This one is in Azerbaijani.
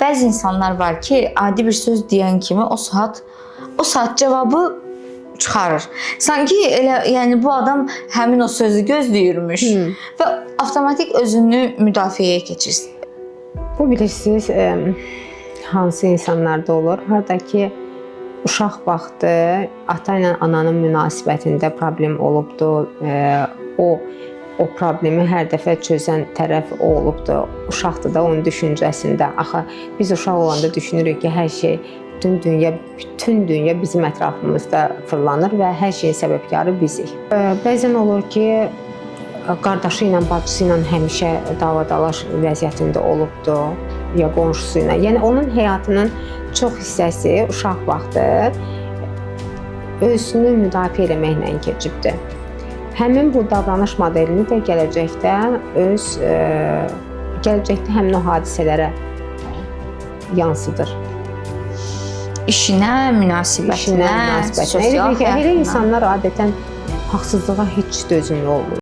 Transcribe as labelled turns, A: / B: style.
A: Bəzi insanlar var ki, adi bir söz deyən kimi o saat cavabı çıxarır. Sanki elə, yəni bu adam həmin o sözü gözləyirmiş və avtomatik özünü müdafiəyə keçir.
B: Bu bilirsiniz, hansı insanlarda olur? Harda ki, uşaq vaxtı ata ilə ananın münasibətində problem olubdur, o problemi hər dəfə çözən tərəf o olubdur. Uşaqdır da onun düşüncəsində. Axı biz uşaq olanda düşünürük ki, hər şey, bütün dünya bizim ətrafımızda fırlanır və hər şeyin səbəbkarı bizik. Bəzən olur ki, qardaşı ilə, bacısı ilə həmişə dava-dalaş vəziyyətində olubdur, ya qonşusu ilə. Yəni onun həyatının çox hissəsi uşaq vaxtı özünü müdafiə etməklə keçibdir. Həmin bu davranış modelini də gələcəkdə həmin o hadisələrə yansıdır.
A: İşinə, münasibətinə, sosial həyatına.
B: Elə insanlar adətən haqsızlığa heç dözümlü olmur.